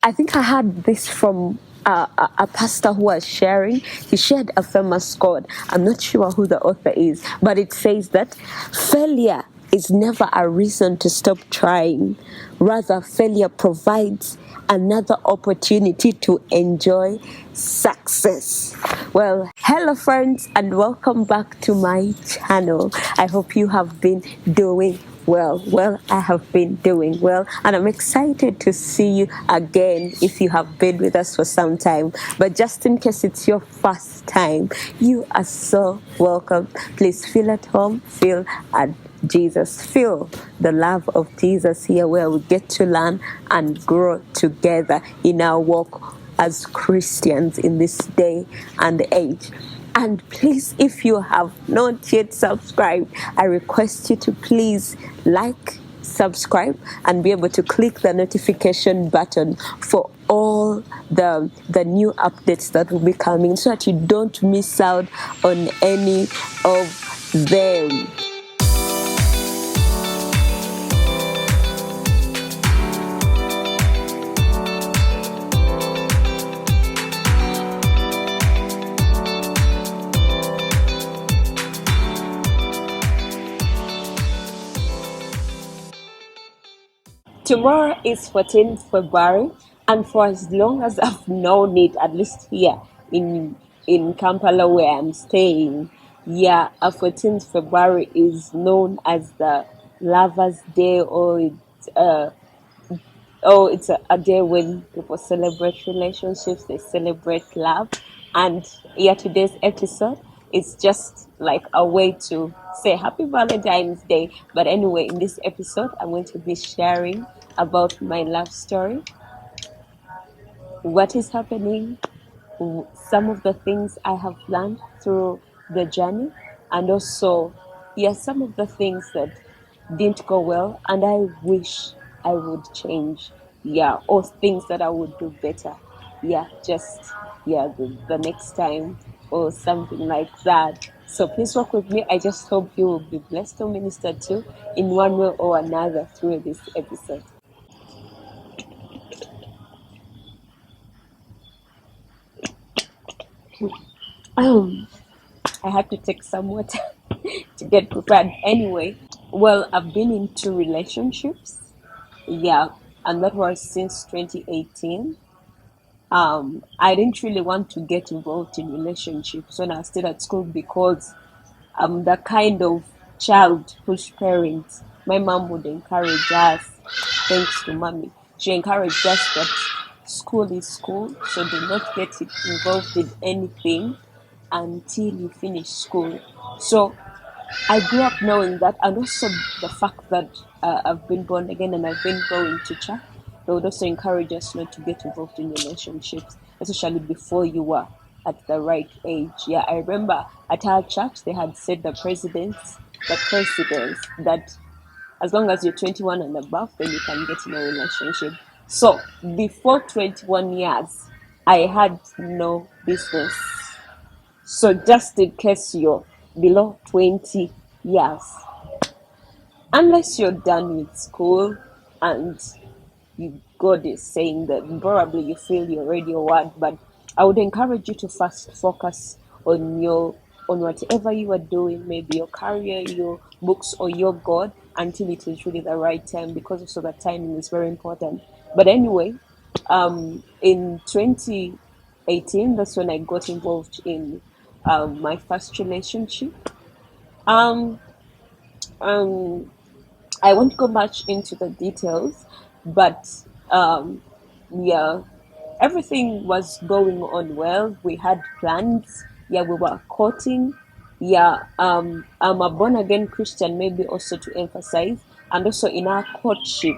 I think I had this from a pastor who was sharing. He shared a famous quote. I'm not sure who the author is, but it says that failure is never a reason to stop trying. Rather, failure provides another opportunity to enjoy success. Well, hello friends, and welcome back to my channel. I hope you have been doing well. I have been doing well, and I'm excited to see you again if you have been with us for some time. But just in case it's your first time, you are so welcome. Please feel at home, feel at Jesus. Feel the love of Jesus here, where we get to learn and grow together in our walk as Christians in this day and age. And please, if you have not yet subscribed, I request you to please like, subscribe, and be able to click the notification button for all the new updates that will be coming, so that you don't miss out on any of them. Tomorrow is 14th February, and for as long as I've known it, at least here in Kampala where I'm staying, yeah, 14th February is known as the Lovers' Day, or it's a day when people celebrate relationships, they celebrate love. And yeah, today's episode is just like a way to say happy Valentine's Day. But anyway, in this episode, I'm going to be sharing about my love story, what is happening, some of the things I have learned through the journey, and also, yeah, some of the things that didn't go well and I wish I would change, yeah, or things that I would do better, yeah, just, yeah, the next time or something like that. So please walk with me. I just hope you will be blessed or ministered to in one way or another through this episode. Um, I had to take some water to get prepared. Anyway, well, I've been in two relationships, yeah, and that was since 2018. I didn't really want to get involved in relationships when I was still at school, because I'm the kind of child whose parents, my mom would encourage us, thanks to mommy. She encouraged us that school is school, so do not get involved in anything until you finish school. So I grew up knowing that, and also the fact that I've been born again and I've been going to church. They would also encourage us not to get involved in relationships, especially before you were at the right age. Yeah, I remember at our church they had said the presidents, that as long as you're 21 and above, then you can get in a relationship. So before 21 years, I had no business. So just in case you're below 20 years, unless you're done with school and God is saying that probably you feel you're ready or what, but I would encourage you to first focus on whatever you are doing, maybe your career, your books, or your God, until it is really the right time, because also the timing is very important. But anyway, in 2018, that's when I got involved in my first relationship. Um, um, I won't go much into the details, but um, yeah, everything was going on well. We had plans. Yeah, we were courting. Yeah, I'm a born again Christian, maybe also to emphasize. And also in our courtship,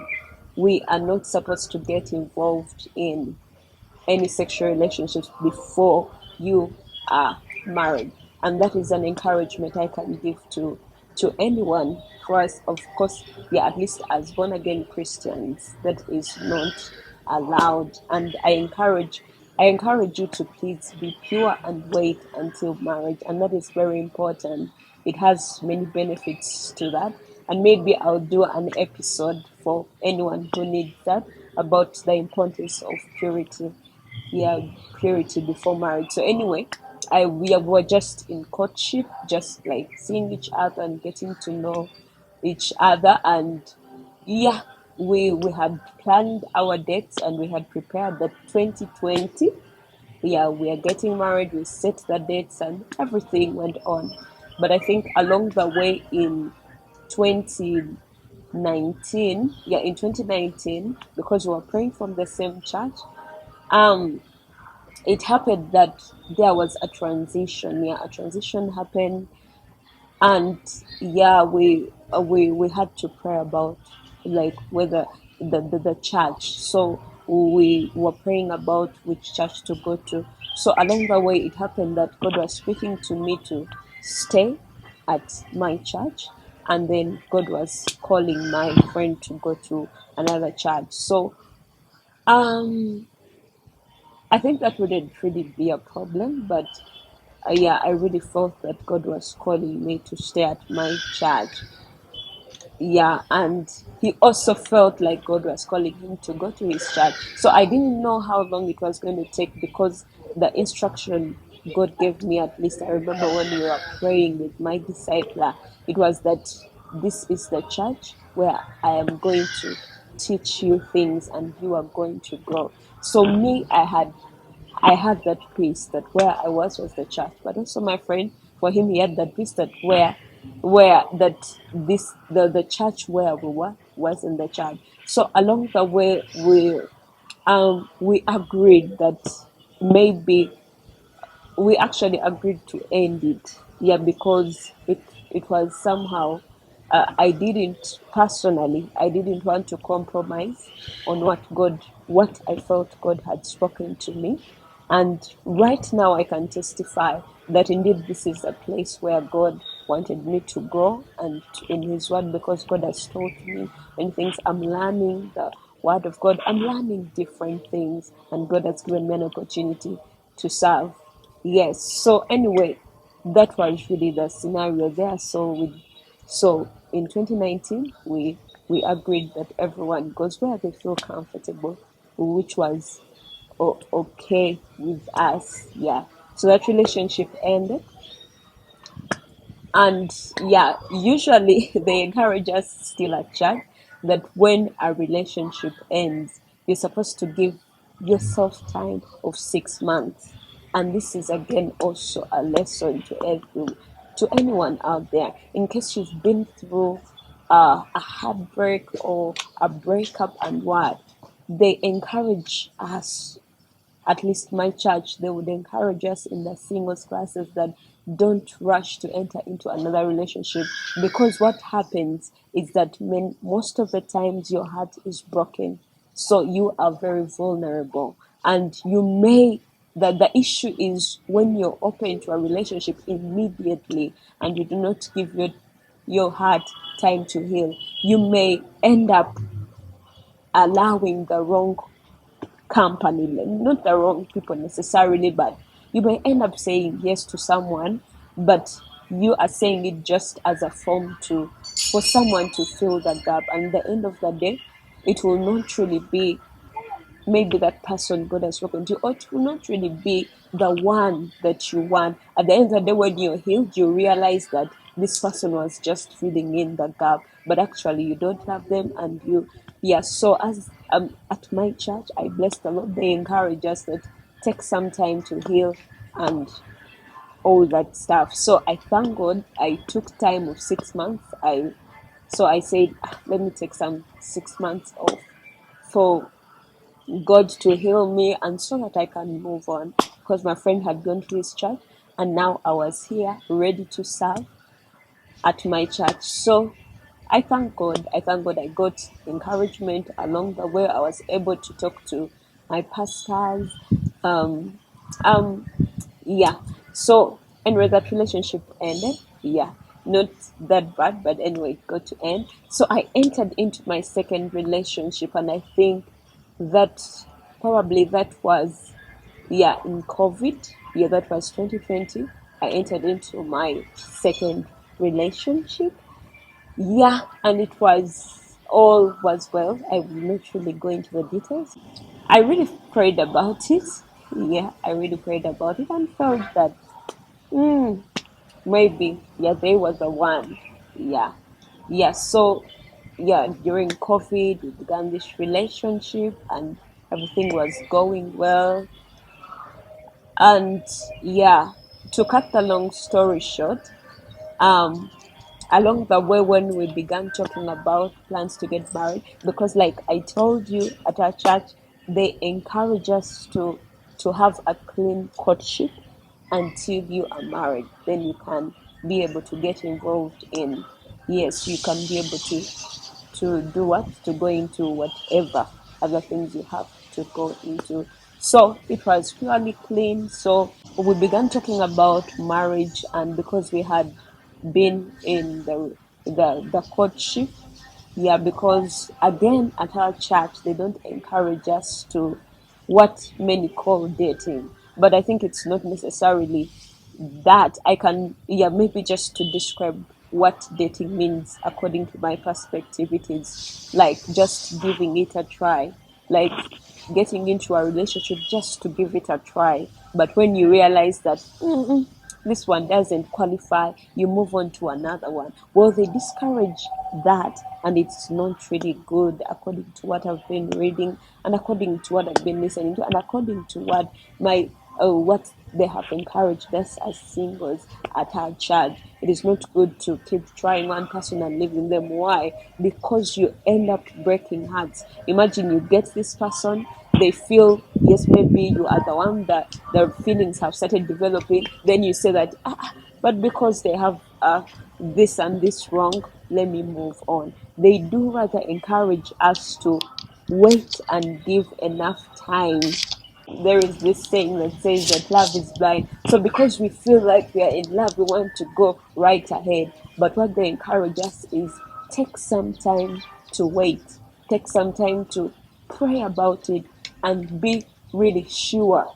we are not supposed to get involved in any sexual relationships before you are married. And that is an encouragement I can give to anyone. For us, of course, yeah, at least as born again Christians, that is not allowed. And I encourage you to please be pure and wait until marriage, and that is very important. It has many benefits to that, and maybe I'll do an episode for anyone who needs that. about the importance of purity. Yeah, purity before marriage. So anyway, we were just in courtship, just like seeing each other and getting to know each other. And yeah, we had planned our dates and we had prepared that 2020. Yeah, we are getting married. We set the dates and everything went on. But I think along the way in 2019, yeah, in 2019, because we were praying from the same church, um, it happened that there was a transition. Yeah, a transition happened, and yeah, we had to pray about like whether the church. So we were praying about which church to go to. So along the way, it happened that God was speaking to me to stay at my church, and then God was calling my friend to go to another church. So um I think that wouldn't really be a problem, but yeah, I really felt that God was calling me to stay at my church. Yeah, and he also felt like God was calling him to go to his church. So I didn't know how long it was going to take, because the instruction God gave me, at least I remember when we were praying with my discipler, it was that this is the church where I am going to teach you things and you are going to grow. So me, I had that peace that where I was the church, but also my friend, for him, he had that peace that where that this the church where we were was in the church. So along the way, we agreed that maybe we actually agreed to end it. Yeah, because it was somehow, I didn't personally, I didn't want to compromise on what I felt God had spoken to me. And right now I can testify that indeed this is a place where God wanted me to grow and in his word, because God has taught me many things. I'm learning the word of God, I'm learning different things, and God has given me an opportunity to serve. Yes. So anyway, that was really the scenario there. So in 2019, we agreed that everyone goes where they feel comfortable, which was okay with us. Yeah. So that relationship ended, and yeah, usually they encourage us still at church that when a relationship ends, you're supposed to give yourself time of 6 months. And this is again also a lesson to anyone out there, in case you've been through a heartbreak or a breakup and what. They encourage us, at least my church, they would encourage us in the singles classes that don't rush to enter into another relationship, because what happens is that most of the times your heart is broken, so you are very vulnerable, and you may that the issue is when you're open to a relationship immediately and you do not give your heart time to heal, you may end up allowing the wrong company, not the wrong people necessarily, but you may end up saying yes to someone, but you are saying it just as a form to for someone to fill the gap. And at the end of the day, it will not really be maybe that person God has spoken to, or it will not really be the one that you want. At the end of the day, when you're healed, you realize that this person was just filling in the gap, but actually you don't love them, and yeah. So as at my church, I bless the Lord. They encourage us that take some time to heal and all that stuff. So I thank God. I took time of 6 months. I said, let me take some 6 months off for God to heal me, and so that I can move on, because my friend had gone to his church and now I was here ready to serve at my church. So I thank God. I thank God I got encouragement along the way. I was able to talk to my pastors. Um, um, yeah. So anyway, that relationship ended. Yeah. Not that bad, but anyway, it got to end. So I entered into my second relationship, and I think that probably that was, yeah, in COVID. Yeah, that was 2020. I entered into my second relationship. Yeah, and it was. all was well. I will not really go into the details. I really prayed about it. Yeah, I really prayed about it and felt that mm, maybe, yeah, they was the one. Yeah, yeah. So, yeah, during COVID, we began this relationship and everything was going well. And yeah, to cut the long story short, um, along the way when we began talking about plans to get married, because like I told you at our church, they encourage us to have a clean courtship until you are married. Then you can be able to get involved in, yes, you can be able to do what? To go into whatever other things you have to go into. So it was purely clean. So we began talking about marriage, and because we had been in the courtship, yeah, because again at our church they don't encourage us to what many call dating, but I think it's not necessarily that. I can, yeah, maybe just to describe what dating means according to my perspective, it is like just giving it a try, like getting into a relationship just to give it a try. But when you realize that this one doesn't qualify, you move on to another one. Well, they discourage that, and it's not really good according to what I've been reading, and according to what I've been listening to, and according to what my what they have encouraged us as singles at our church. It is not good to keep trying one person and leaving them. Why? Because you end up breaking hearts. Imagine you get this person, they feel, yes, maybe you are the one that their feelings have started developing. Then you say that, but because they have this and this wrong, let me move on. They do rather encourage us to wait and give enough time. There is this saying that says that love is blind. So because we feel like we are in love, we want to go right ahead. But what they encourage us is take some time to wait, take some time to pray about it, and be really sure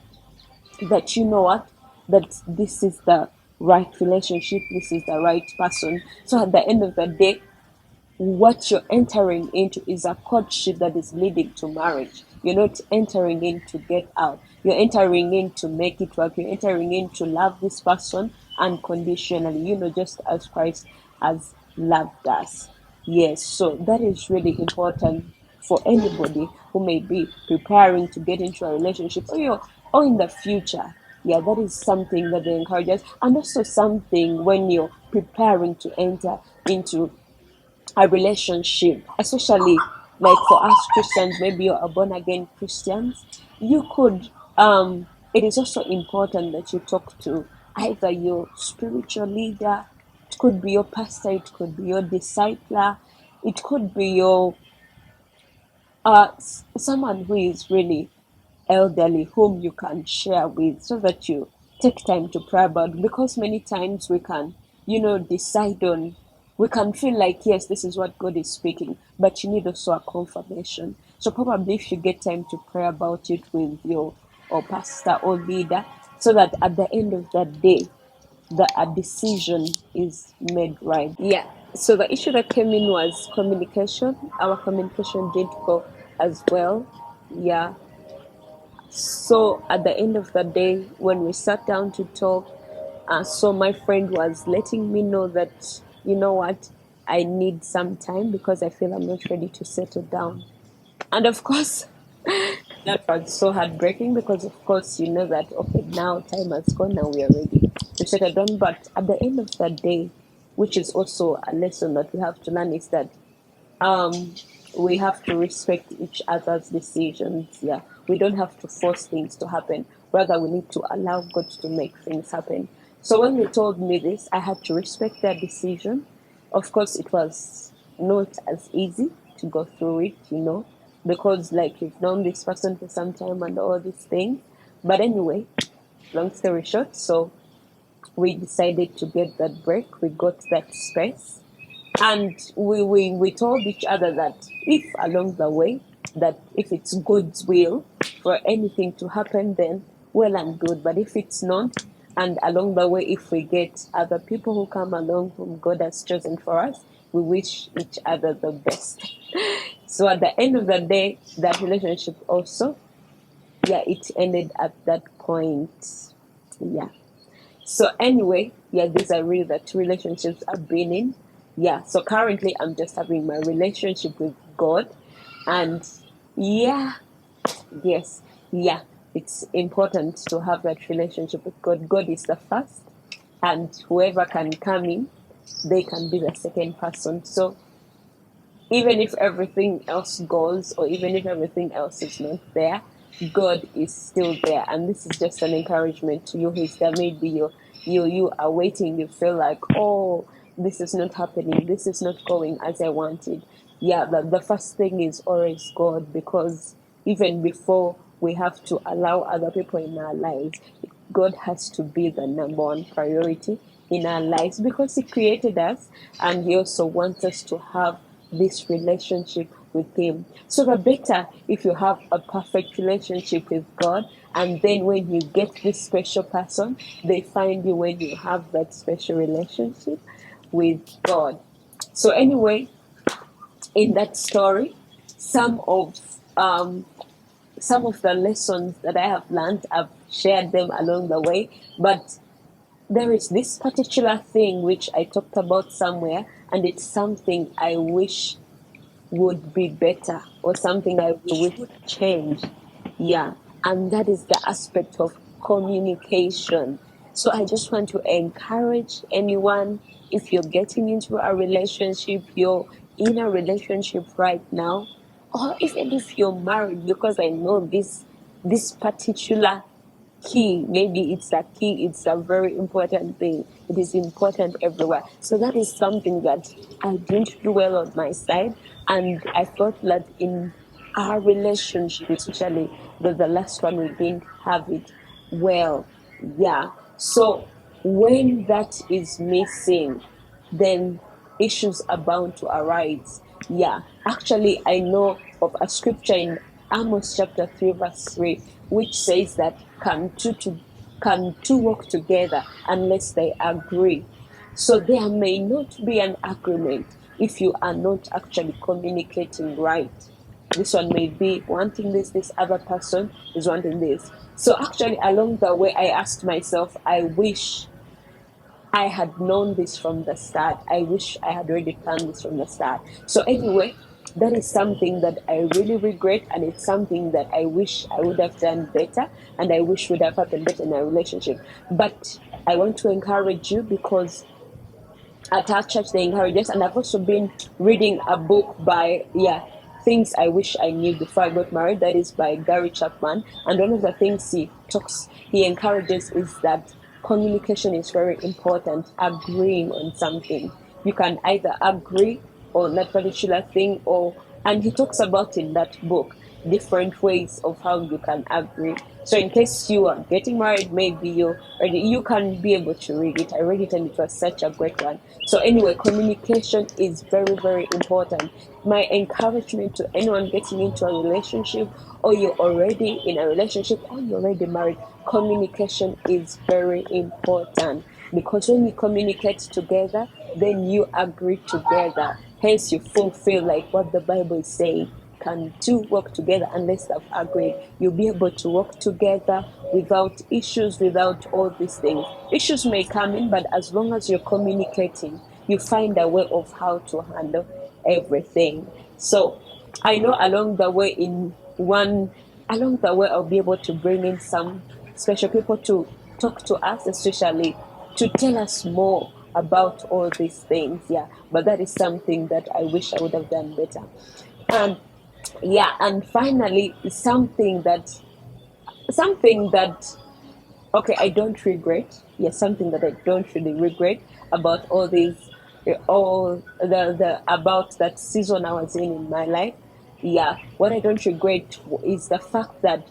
that you know what, that this is the right relationship, this is the right person. So at the end of the day, what you're entering into is a courtship that is leading to marriage. You're not entering in to get out. You're entering in to make it work. You're entering in to love this person unconditionally, just as Christ has loved us. Yes, so that is really important for anybody who may be preparing to get into a relationship, or in the future. Yeah, that is something that they encourage us, and also something when you're preparing to enter into a relationship, especially like for us Christians, maybe you're a born again Christians, you could, it is also important that you talk to either your spiritual leader, it could be your pastor, it could be your discipler, it could be your someone who is really elderly whom you can share with, so that you take time to pray about it. Because many times we can, decide on, we can feel like, yes, this is what God is speaking, but you need also a confirmation. So probably if you get time to pray about it with your or pastor or leader, so that at the end of that day the a decision is made right. Yeah. So the issue that came in was communication. Our communication did go as well. Yeah. So at the end of the day, when we sat down to talk, so my friend was letting me know that, you know what, I need some time because I feel I'm not ready to settle down. And of course, that was so heartbreaking because, of course, you know that, okay, now time has gone, now we are ready to settle down. But at the end of the day, which is also a lesson that we have to learn, is that um we have to respect each other's decisions. Yeah, we don't have to force things to happen, rather we need to allow God to make things happen. So when they told me this, I had to respect their decision. Of course, it was not as easy to go through it, because like you've known this person for some time and all these things. But anyway, long story short, so we decided to get that break, we got that space, and we told each other that if along the way, that if it's God's will for anything to happen, then well and good. But if it's not, and along the way if we get other people who come along whom God has chosen for us, we wish each other the best. So at the end of the day, that relationship also, yeah, it ended at that point. Yeah. So anyway, yeah, these are really the two relationships I've been in. Yeah. So currently I'm just having my relationship with God. And yeah, yes, yeah, it's important to have that relationship with God. God is the first, and whoever can come in, they can be the second person. So even if everything else goes, or even if everything else is not there, God is still there. And this is just an encouragement to you who's there. Maybe you are waiting, you feel like, oh, this is not happening, this is not going as I wanted. Yeah, the first thing is always God, because even before we have to allow other people in our lives, God has to be the number one priority in our lives, because He created us and He also wants us to have this relationship with Him. So the better if you have a perfect relationship with God, and then when you get this special person, they find you when you have that special relationship with God. So anyway, in that story, some of um, some of the lessons that I have learned, I've shared them along the way, but there is this particular thing which I talked about somewhere, and it's something I wish would be better, or something I wish would change. Yeah, and that is the aspect of communication. So I just want to encourage anyone, if you're getting into a relationship, you're in a relationship right now, or even if you're married, because I know this particular key, maybe it's a key, it's a very important thing, it is important everywhere. So that is something that I didn't do well on my side, and I felt that in our relationship, especially the last one, we didn't have it well. Yeah, so when that is missing, then issues are bound to arise. Yeah, actually, I know of a scripture in Amos chapter 3, verse 3, which says that can two walk together unless they agree? So there may not be an agreement if you are not actually communicating right. This one may be wanting this other person is wanting this. So actually, along the way, I asked myself, I wish I had known this from the start. I wish I had already planned this from the start. So anyway, that is something that I really regret, and it's something that I wish I would have done better, and I wish would have happened better in our relationship. But I want to encourage you, because at our church they encourage us, and I've also been reading a book by Things I Wish I Knew Before I Got Married. That is by Gary Chapman, and one of the things he encourages is that communication is very important. Agreeing on something, you can either agree on that particular thing, or and he talks about in that book different ways of how you can agree. So in case you are getting married, maybe you can be able to read it. I read it and it was such a great one. So anyway, communication is very, very important. My encouragement to anyone getting into a relationship, or you're already in a relationship, or you're already married, communication is very important, because when you communicate together, then you agree together. Hence, you fulfill like what the Bible is saying. Can two work together unless they've agreed? You'll be able to work together without issues, without all these things. Issues may come in, but as long as you're communicating, you find a way of how to handle everything. So I know along the way I'll be able to bring in some special people to talk to us, especially to tell us more about all these things. Yeah, but that is something that I wish I would have done better. um and finally, something that okay, I don't regret. Yes, something that I don't really regret about all the about that season I was in my life. Yeah, what I don't regret is the fact that,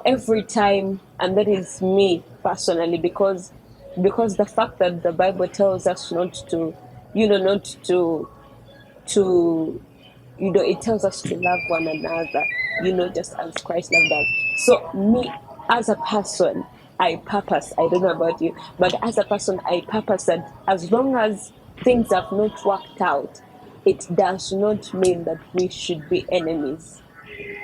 every time, and that is me personally, because the fact that the Bible tells us not to, not to it tells us to love one another, just as Christ loved us. So me, as a person, I don't know about you, but as a person, I purpose that as long as things have not worked out, it does not mean that we should be enemies.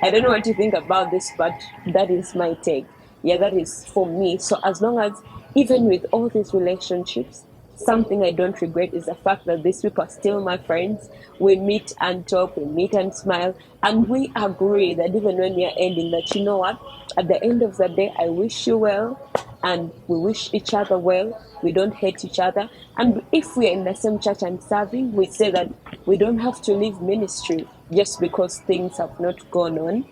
I don't know what you think about this, but that is my take. Yeah, that is for me. So as long as, even with all these relationships, something I don't regret is the fact that these people are still my friends. We meet and talk, we meet and smile, and we agree that even when we are ending, that you know what, at the end of the day, I wish you well, and we wish each other well. We don't hate each other. And if we are in the same church and serving, we say that we don't have to leave ministry just because things have not gone on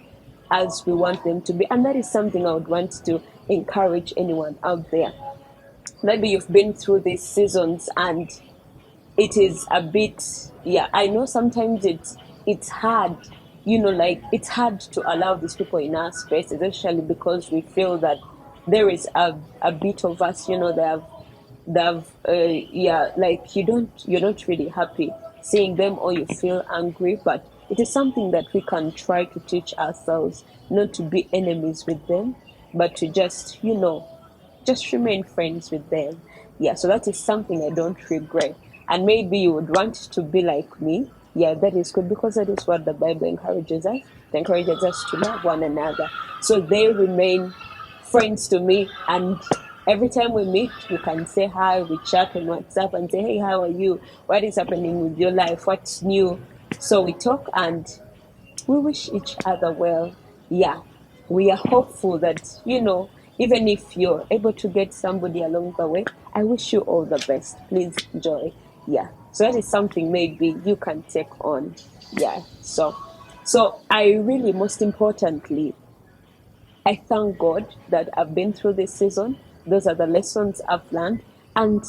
as we want them to be. And that is something I would want to encourage anyone out there. Maybe you've been through these seasons and it is a bit, yeah, I know sometimes it's hard, like it's hard to allow these people in our space, especially because we feel that there is a bit of us, that have yeah, like you're not really happy seeing them, or you feel angry. But it is something that we can try to teach ourselves, not to be enemies with them, but to just remain friends with them. Yeah, so that is something I don't regret. And maybe you would want to be like me. Yeah, that is good, because that is what the Bible encourages us. It encourages us to love one another. So they remain friends to me, and every time we meet, we can say hi, we chat on WhatsApp and say, hey, how are you? What is happening with your life? What's new? So we talk and we wish each other well. Yeah, we are hopeful that, even if you're able to get somebody along the way, I wish you all the best. Please enjoy. Yeah, so that is something maybe you can take on. Yeah, so I really, most importantly, I thank God that I've been through this season. Those are the lessons I've learned. And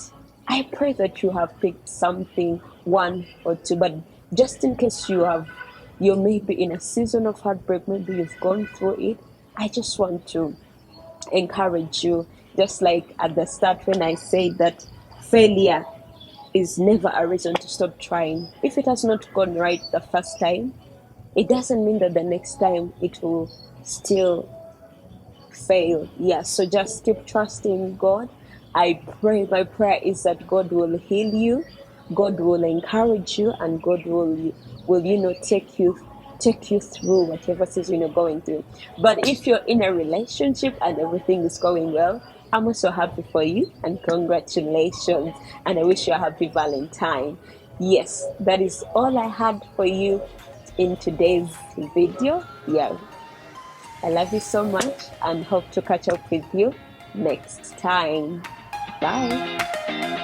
I pray that you have picked something, one or two. But just in case you're maybe in a season of heartbreak, maybe you've gone through it, I just want to encourage you. Just like at the start when I said that failure is never a reason to stop trying. If it has not gone right the first time, it doesn't mean that the next time it will still fail. Yeah, so just keep trusting God. I pray, my prayer is that God will heal you, God will encourage you, and God will take you through whatever season you're going through. But if you're in a relationship and everything is going well, I'm also happy for you, and congratulations, and I wish you a happy Valentine. Yes, that is all I had for you in today's video. Yeah, I love you so much and hope to catch up with you next time. Bye.